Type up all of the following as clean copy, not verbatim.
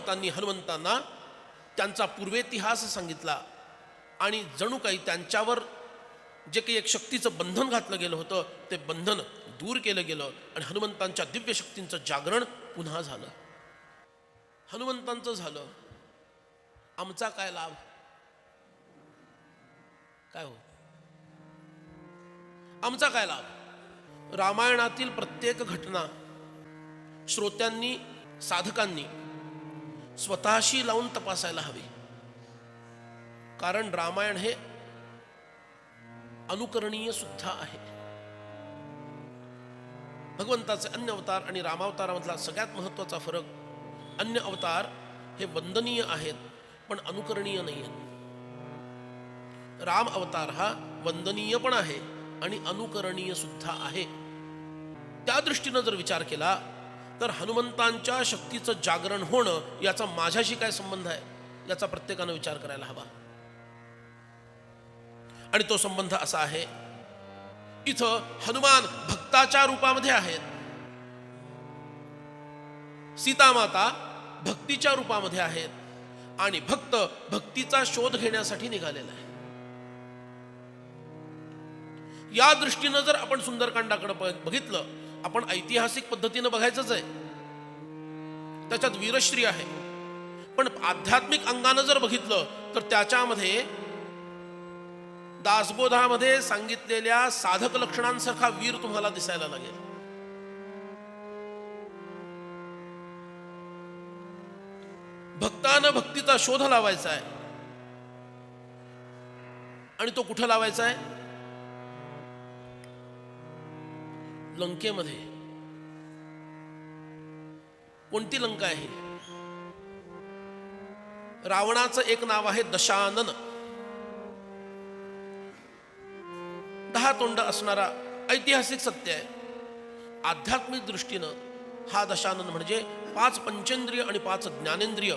जांबवंतांनी हनुमंतांना त्यांचा पूर्वेतिहास सांगितला आणि जणू काही त्यांच्यावर जे काही एक शक्तीचं बंधन घातलं गेलं होतं ते बंधन दूर केलं गेलं आणि हनुमंतांच्या दिव्य शक्तींचं जागरण पुन्हा झालं. हनुमंतांचं झालं, आमचा काय लाभ? काय हो, आमचा काय लाभ? रामायणातील प्रत्येक घटना श्रोत्यांनी, साधकांनी स्वतःशी लावून तपासायला हवी. कारण रामायण हे अनुकरणीय सुद्धा आहे. भगवंताचे अन्य अवतार आणि रामावतारामधला सगळ्यात महत्वाचा फरक, अन्य अवतार हे वंदनीय आहेत पण अनुकरणीय नाही आहेत. राम अवतार हा वंदनीय पण आहे आणि अनुकरणीय सुद्धा आहे. त्या दृष्टीनं जर विचार केला तर हनुमंतांच्या शक्तीचं जागरण होणं याचा माझ्याशी काय संबंध आहे याचा प्रत्येकानं विचार करायला हवा. आणि तो संबंध असा आहे, इथं हनुमान भक्ताच्या रूपामध्ये आहेत, सीतामाता भक्तीच्या रूपामध्ये आहेत आणि भक्त भक्तीचा शोध घेण्यासाठी निघालेला आहे. या दृष्टीनं जर आपण सुंदरकांडाकडे बघितलं, आपण ऐतिहासिक पद्धतीनं बघायचंच आहे, त्याच्यात वीरश्री आहे, पण आध्यात्मिक अंगानं जर बघितलं तर त्याच्यामध्ये दासबोधामध्ये सांगितलेल्या साधक लक्षणांसारखा वीर तुम्हाला दिसायला लागेल. भक्तानं भक्तीचा शोध लावायचा आहे आणि तो कुठं लावायचा आहे? लंकेमध्ये. कोणती लंका आहे? रावणाचं एक नाव आहे दशानन, 10 तोंड असणारा ऐतिहासिक सत्य आहे. आध्यात्मिक दृष्टीनं हा दशानन म्हणजे 5 पंचेंद्रिय आणि 5 ज्ञानेंद्रिय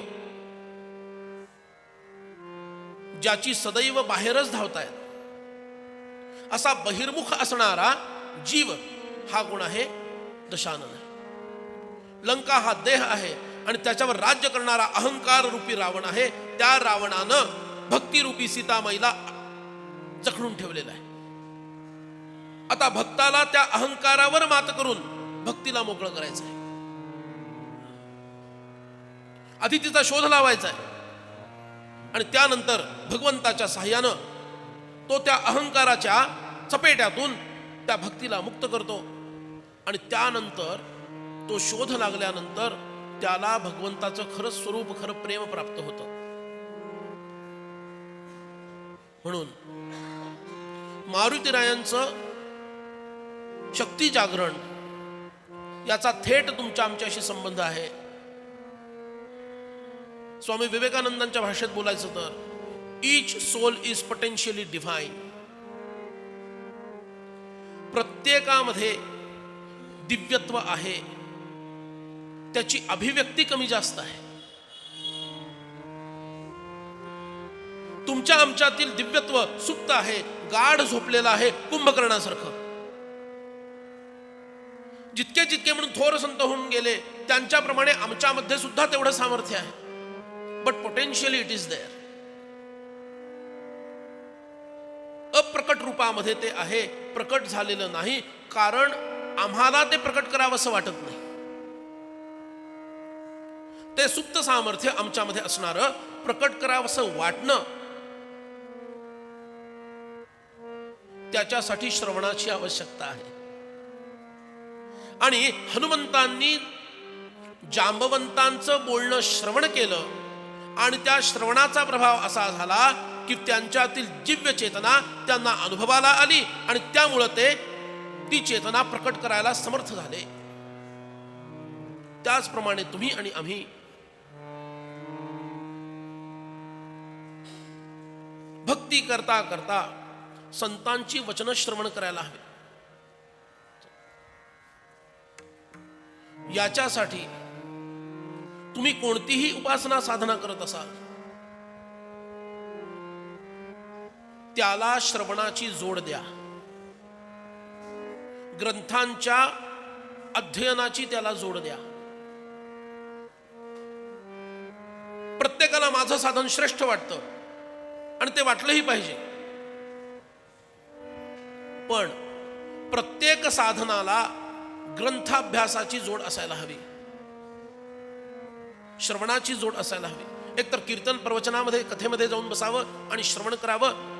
ज्याची सदैव बाहेरच धावतायत असा बहिर्मुख असणारा जीव हा गुण आहे, दशानन आहे. लंका हा देह आहे आणि त्याच्यावर राज्य करणारा अहंकार रूपी रावण आहे. त्या रावणानं भक्तिरूपी सीतामाईला जखडून ठेवलेला आहे. आता भक्ताला त्या अहंकारावर मात करून भक्तीला मोकळं करायचं आहे. आधी तिचा शोध लावायचा आहे आणि त्यानंतर भगवंताच्या साह्यानं तो त्या अहंकाराच्या चपेट्यातून त्या भक्तीला मुक्त करतो आणि त्यानंतर तो शोध लागल्यानंतर त्याला भगवंताचं खरं स्वरूप, खरं प्रेम प्राप्त होतं. म्हणून मारुतीरायांचं शक्ती जागरण याचा थेट तुमच्या आमच्याशी संबंध आहे. स्वामी विवेकानंदांच्या भाषेत बोलायचं तर each soul is potentially divine. प्रत्येकामध्ये दिव्यत्व आहे, त्याची अभिव्यक्ती कमी जास्त आहे. तुमच्या आमच्यातील दिव्यत्व सुप्त आहे, गाढ झोपलेलं आहे, कुंभकर्णासारखं. जितके जितके म्हणून थोर संत होऊन गेले त्यांच्याप्रमाणे आमच्यामध्ये सुद्धा तेवढं सामर्थ्य आहे, but potentially it is there. अप्रकट रूपामध्ये ते आहे, प्रकट झालेलं नाही, कारण आम्हाला ते प्रकट करावं असं वाटत नाही. ते सुप्त सामर्थ्य आमच्यामध्ये असणारं प्रकट करावं असं वाटणं, त्याच्यासाठी श्रवणाची आवश्यकता आहे. आणि हनुमंतांनी जांबवंतांचं बोलणं श्रवण केलं आणि त्या श्रवणाचा प्रभाव असा झाला की त्यांच्यातील दिव्य चेतना त्यांना अनुभवाला आली आणि त्यामुळं ते ती चेतना प्रकट करायला समर्थ झाले. त्याचप्रमाणे तुम्ही आणि आम्ही भक्ती करता करता संतांची वचन श्रवण करायला हवे. याच्यासाठी तुम्ही कोणतीही उपासना साधना करत असाल त्याला श्रवणाची जोड द्या, ग्रंथांच्या अध्ययनाची त्याला जोड द्या. मला माझं साधन श्रेष्ठ वाटतं आणि ते वाटलंही पाहिजे. पण प्रत्येक साधनाला ग्रंथाभ्यासाची जोड असायला हवी, श्रवणाची जोड असायला हवी. एकतर कीर्तन प्रवचनामध्ये कथेमध्ये जाऊन बसावं आणि श्रवण करावं.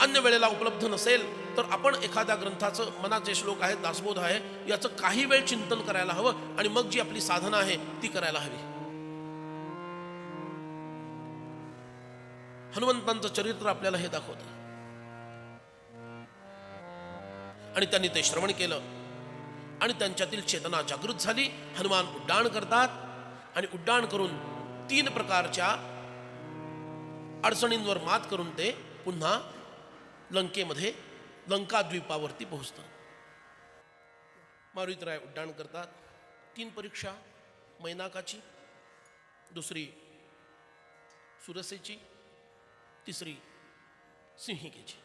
अन्य वेळेला उपलब्ध नसेल तर आपण एखाद्या ग्रंथाचं, मनात जे श्लोक आहेत, दासबोध आहे, याचं काही वेळ चिंतन करायला हवं आणि मग जी आपली साधना आहे ती करायला हवी. हनुमंतांचं चरित्र आपल्याला हे दाखवतं. आणि त्यांनी ते श्रवण केलं आणि त्यांच्यातील चेतना जागृत झाली. हनुमान उड्डाण करतात आणि उड्डाण करून 3 प्रकारच्या अडचणींवर मात करून ते पुन्हा लंकेमध्ये, लंकाद्वीपावरती पोहोचतात. मारुतीराय उड्डाण करतात. 3 परीक्षा, मैनाकाची, दुसरी सुरसेची, तिसरी सिंहिकेची.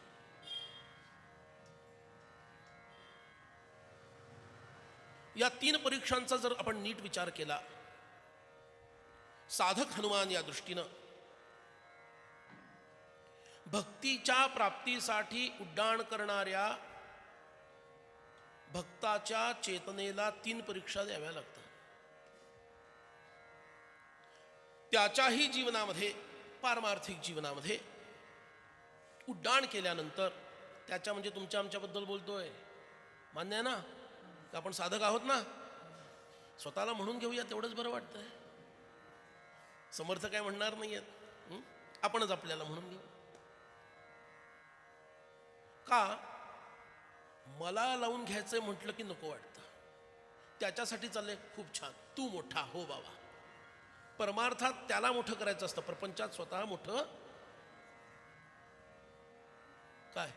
या 3 परीक्षांचा जर आपण नीट विचार केला, साधक हनुमान या दृष्टीनं भक्तीच्या प्राप्तीसाठी उड्डाण करणाऱ्या भक्ताच्या चेतनेला 3 परीक्षा द्याव्या लागतात. त्याच्याही जीवनामध्ये, पारमार्थिक जीवनामध्ये उड्डाण केल्यानंतर, त्याच्या म्हणजे तुमच्या आमच्याबद्दल बोलतोय, मान्य आहे ना, की आपण साधक आहोत ना, स्वतःला म्हणून घेऊया तेवढंच बरं वाटतंय. समर्थ काय म्हणणार नाहीयेत, आपणच आपल्याला म्हणून घेऊ. का मला लावून घ्यायचंय म्हटलं की नको वाटतं. त्याच्यासाठी चाललंय, खूप छान, तू मोठा हो बाबा. परमार्थात त्याला मोठं करायचं असतं, प्रपंचात स्वतः मोठं काय.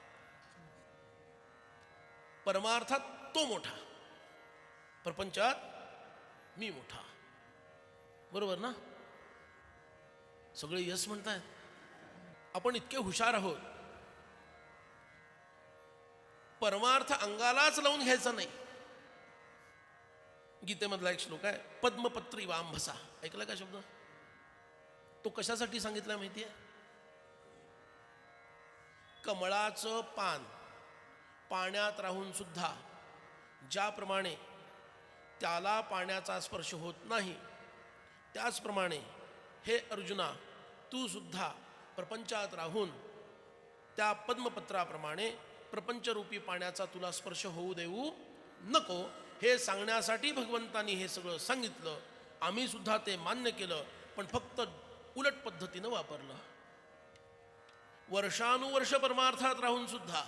परमार्थात तो मोठा, प्रपंचात मी मोठा. बरोबर ना? सगळे यस म्हणतायत. आपण इतके हुशार आहोत, परमार्थ अंगालाच लावून घ्यायचा नाही. गीतेमधला एक श्लोक आहे, पद्मपत्री वांभसा. ऐकला का शब्द? तो कशासाठी सांगितला माहिती आहे? कमळाचं पान पाण्यात राहून सुद्धा ज्याप्रमाणे त्याला पाण्याचा स्पर्श होत नाही, त्याचप्रमाणे हे अर्जुना, तू सुद्धा प्रपंचात राहून त्या पद्मपत्राप्रमाणे प्रपंचरूपी पाण्याचा तुला स्पर्श होऊ देऊ नको, हे सांगण्यासाठी भगवंतांनी हे सगळं सांगितलं. आम्ही सुद्धा ते मान्य केलं, पण फक्त उलट पद्धतीनं वापरलं. वर्षानुवर्ष परमार्थात राहून सुद्धा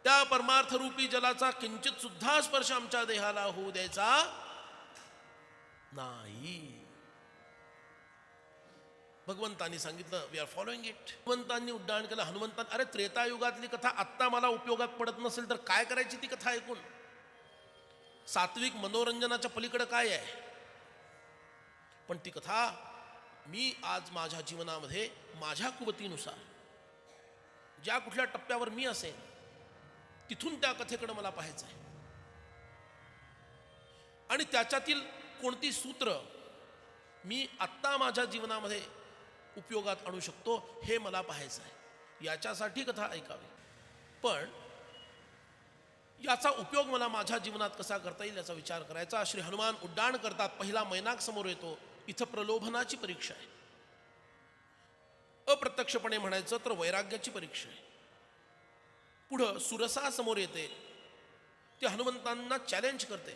त्या परमार्थरूपी जलाचा किंचित सुद्धा स्पर्श आमच्या देहाला होऊ द्यायचा नाही. भगवंतांनी सांगितलं, वी आर फॉलोइंग इट. भगवंतांनी उड्डाण केलं. हनुमंतांनी, अरे त्रेतायुगातली कथा आत्ता मला उपयोगात पडत नसेल तर काय करायची ती कथा ऐकून? सात्विक मनोरंजनाच्या पलीकडे काय आहे? पण ती कथा मी आज माझ्या जीवनामध्ये माझ्या कुवतीनुसार ज्या कुठल्या टप्प्यावर मी असेन तिथून त्या कथेकडे मला पाहायचं आहे. आणि त्याच्यातील कोणती सूत्र मी आत्ता माझ्या जीवनामध्ये उपयोगात आणू शकतो हे मला पाहायचं आहे. याच्यासाठी कथा ऐकावी. पण याचा उपयोग मला माझ्या जीवनात कसा करता येईल याचा विचार करायचा. श्री हनुमान उड्डाण करतात. पहिला मैनाक समोर येतो. इथं प्रलोभनाची परीक्षा आहे. अप्रत्यक्षपणे म्हणायचं तर वैराग्याची परीक्षा आहे. पुढं सुरसा समोर येते. ते हनुमंतांना चॅलेंज करते,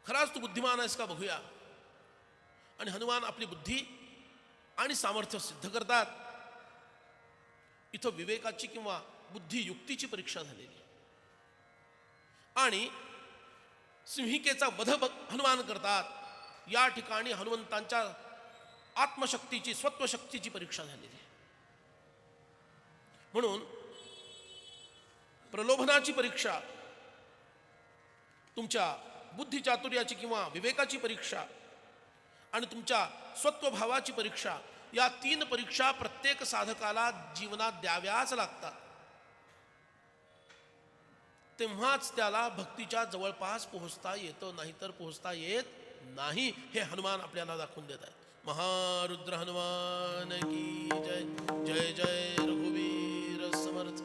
खराच तू बुद्धिमान आहेस का बघूया. आणि हनुमान आपली बुद्धी आणि सामर्थ्य सिद्ध करतात. इथं विवेकाची किंवा बुद्धियुक्तीची परीक्षा झालेली. आणि सिंहिकेचा वध हनुमान करतात. या ठिकाणी हनुमंतांच्या आत्मशक्तीची, स्वत्वशक्तीची परीक्षा झालेली. म्हणून प्रलोभनाची परीक्षा, तुमच्या बुद्धिचातुर्याची किंवा विवेकाची परीक्षा आणि तुमच्या स्वत्वभावाची परीक्षा, या 3 परीक्षा प्रत्येक साधकाला जीवनात द्याव्याच लागतात. तेव्हाच त्याला भक्तीच्या जवळपास पोहोचता येतं, नाहीतर पोहोचता येत नाही. हे हनुमान आपल्याला दाखवून देत आहेत. महारुद्र हनुमान की जय. जय जय रघुवीर समर्थ.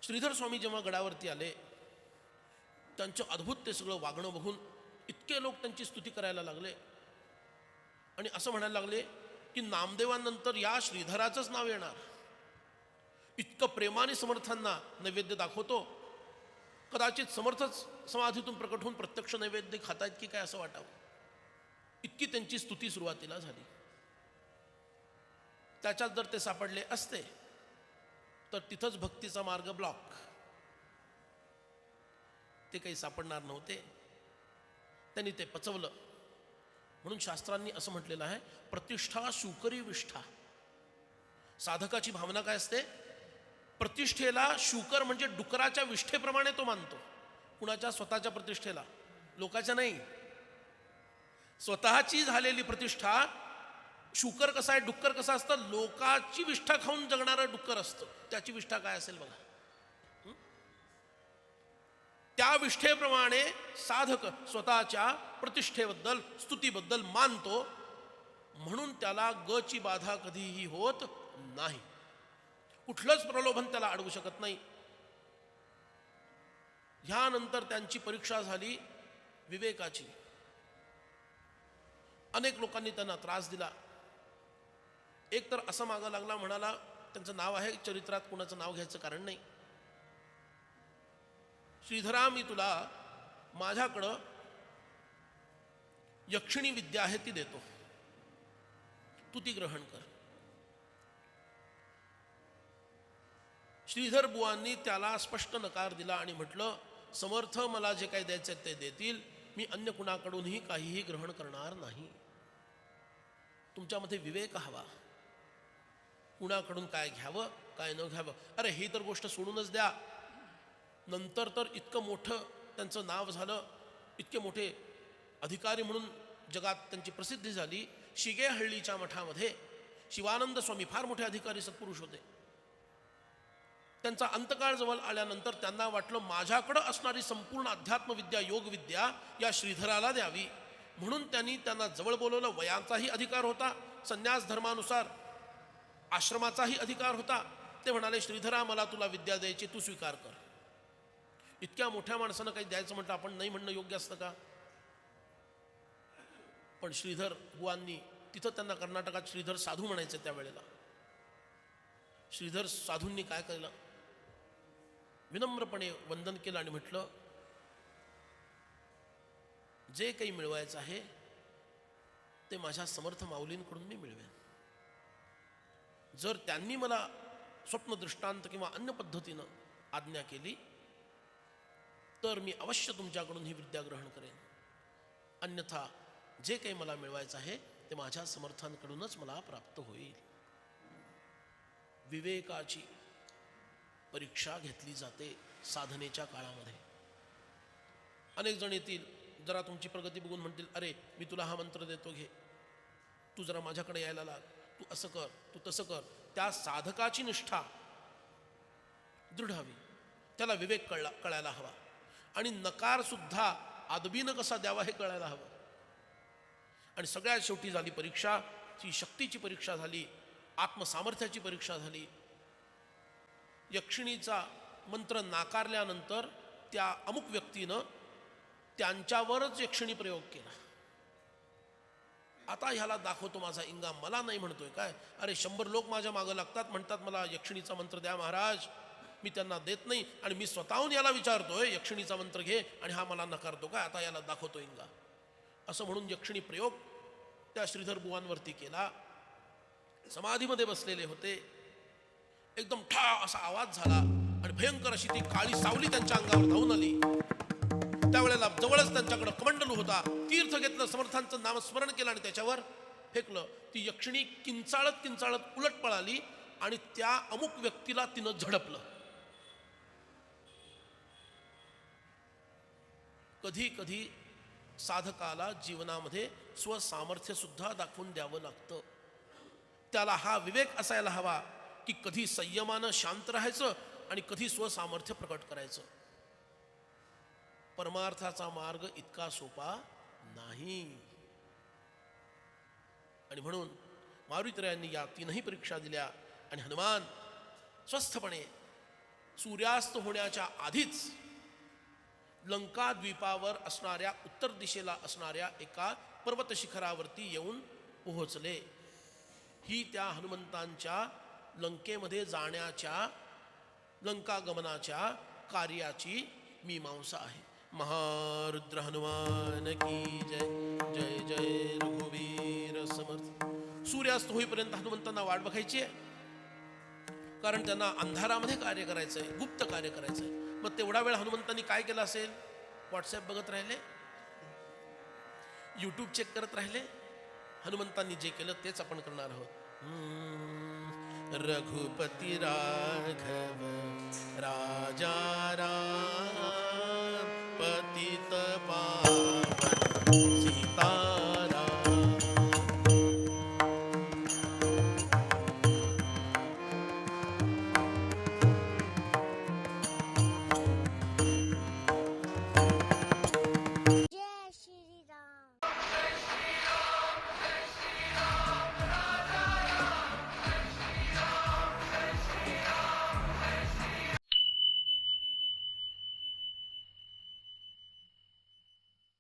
श्रीधर स्वामी जेव्हा गडावरती आले, त्यांचं अद्भुत ते सगळं वागणं बघून इतके लोक त्यांची स्तुती करायला लागले आणि असं म्हणायला लागले की नामदेवानंतर या श्रीधराचंच नाव येणार. इतकं प्रेमाने समर्थांना नैवेद्य दाखवतो, कदाचित समर्थच समाधीतून प्रकट होऊन प्रत्यक्ष नैवेद्य खातायत की काय असं वाटावं, इतकी त्यांची स्तुती सुरुवातीला झाली. त्याच्यात जर ते सापडले असते तर तिथंच भक्तीचा मार्ग ब्लॉक. ते काही सापडणार नव्हते, त्यांनी ते पचवलं. म्हणून शास्त्रांनी असं म्हटलेलं आहे, प्रतिष्ठा शुकरी विष्ठा. साधकाची भावना काय असते? प्रतिष्ठेला शुकर म्हणजे डुकराच्या विष्ठेप्रमाणे तो मानतो. कुणाच्या? स्वतःच्या प्रतिष्ठेला, लोकाच्या नाही. स्वतःची झालेली प्रतिष्ठा. शुकर कसा आहे, डुक्कर कसा असतं? लोकाची विष्ठा खाऊन जगणारं डुक्कर असतं. त्याची विष्ठा काय असेल बघा. त्या विष्ठेप्रमाणे साधक स्वतःच्या प्रतिष्ठेबद्दल, स्तुतीबद्दल मानतो, म्हणून त्याला गची बाधा कधीही होत नाही. कुठलंच प्रलोभन त्याला अडवू शकत नाही. ह्यानंतर त्यांची परीक्षा झाली विवेकाची. अनेक लोकांनी त्यांना त्रास दिला. एक तर असं मागं लागला, म्हणाला त्यांचं नाव आहे चरित्रात, कुणाचं नाव घ्यायचं कारण नाही. श्रीधरा, मी तुला माझ्याकडं यक्षिणी विद्या आहे ती देतो, तू ती ग्रहण कर. श्रीधर बुवांनी त्याला स्पष्ट नकार दिला आणि म्हटलं, समर्थ मला जे काही द्यायचे ते देतील, मी अन्य कुणाकडूनही काहीही ग्रहण करणार नाही. तुमच्यामध्ये विवेक हवा, कुणाकडून काय घ्यावं काय न घ्यावं. अरे ही तर गोष्ट सोडूनच द्या. नंतर तर इतकं मोठं त्यांचं नाव झालं, इतके मोठे अधिकारी म्हणून जगात त्यांची प्रसिद्धी झाली. शिगेहळ्ळीच्या मठामध्ये शिवानंद स्वामी फार मोठे अधिकारी सत्पुरुष होते. त्यांचा अंतकाळ जवळ आल्यानंतर त्यांना वाटलं माझ्याकडं असणारी संपूर्ण अध्यात्मविद्या, योगविद्या या श्रीधराला द्यावी. म्हणून त्यांनी त्यांना जवळ बोलवलं. वयाचाही अधिकार होता, संन्यास धर्मानुसार आश्रमाचाही अधिकार होता. ते म्हणाले, श्रीधरा मला तुला विद्या द्यायची, तू स्वीकार कर. इतक्या मोठ्या माणसानं काही द्यायचं म्हटलं आपण नाही म्हणणं योग्य असतं का? पण श्रीधर बुवांनी तिथं, त्यांना कर्नाटकात श्रीधर साधू म्हणायचे त्यावेळेला, श्रीधर साधूंनी काय केलं, विनम्रपणे वंदन केलं आणि म्हटलं, जे काही मिळवायचं आहे ते माझ्या समर्थ माऊलींकडून मी मिळवेन. जर त्यांनी मला स्वप्न दृष्टांत किंवा अन्य पद्धतीनं आज्ञा केली तर मी अवश्य तुमच्याकडून ही विद्या ग्रहण करेन. अन्यथा जे काही मला मिळवायचं आहे ते माझ्या समर्थांकडूनच मला प्राप्त होईल. विवेकाची परीक्षा घेतली जाते साधनेच्या काळामध्ये. अनेक जण येतील, जरा तुमची प्रगती बघून म्हणतील, अरे मी तुला हा मंत्र देतो, घे, तू जरा माझ्याकडे यायला लाग, तू असं कर, तू तसं कर. त्या साधकाची निष्ठा दृढ हवी, त्याला विवेक कळायला हवा. आणि नकार सुद्धा आदबीनं कसा द्यावा हे कळायला हवं. आणि सगळ्यात शेवटी झाली परीक्षा, ती शक्तीची परीक्षा झाली, आत्मसामर्थ्याची परीक्षा झाली. यक्षिणीचा मंत्र नाकारल्यानंतर त्या अमुक व्यक्तीनं त्यांच्यावरच यक्षिणी प्रयोग केला. आता ह्याला दाखवतो माझा इंगा, मला नाही म्हणतोय काय. अरे 100 लोक माझ्या मागं लागतात, म्हणतात मला यक्षिणीचा मंत्र द्या महाराज, मी त्यांना देत नाही, आणि मी स्वतःहून याला विचारतोय यक्षिणीचा मंत्र घे आणि हा मला नकारतो काय. आता याला दाखवतो इंगा. असं म्हणून यक्षिणी प्रयोग त्या श्रीधर बुवांवरती केला. समाधीमध्ये बसलेले होते. एकदम ठा असा आवाज झाला आणि भयंकर अशी ती काळी सावली त्यांच्या अंगावर धावून आली. त्यावेळेला जवळच त्यांच्याकडे कमंडलू होता. तीर्थ घेतलं, समर्थांचं नामस्मरण केलं आणि त्याच्यावर फेकलं. ती यक्षिणी किंचाळत किंचाळत उलट पळाली आणि त्या अमुक व्यक्तीला तिनं झडपलं. कधी कधी साधकाला जीवनामध्ये स्वसामर्थ्य सुद्धा दाखवून द्यावं लागतं. त्याला हा विवेक असायला हवा की कधी संयमानं शांत राहायचं आणि कधी स्वसामर्थ्य प्रकट करायचं. परमार्थाचा मार्ग इतका सोपा नाही. आणि म्हणून मारुतीरायांनी या तीनही परीक्षा दिल्या आणि हनुमान स्वस्थपणे सूर्यास्त होण्याच्या आधीच लंका द्वीपावर असणाऱ्या उत्तर दिशेला असणाऱ्या एका पर्वत शिखरावरती येऊन पोहोचले. ही त्या हनुमंतांच्या लंकेमध्ये जाण्याच्या लंकागमनाच्या कार्याची मीमांसा आहे. महारुद्र हनुमान की जय. जय जय रघुवीर समर्थ. सूर्यास्त होईपर्यंत हनुमंतांना वाट बघायची आहे, कारण त्यांना अंधारामध्ये कार्य करायचं आहे, गुप्त कार्य करायचं आहे. मग तेवढा वेळ हनुमंतांनी काय केलं असेल? व्हॉट्सॲप बघत राहिले, यूट्यूब चेक करत राहिले. हनुमंतांनी जे केलं तेच आपण करणार आहोत. रघुपती राघव राजा राम पतित पावन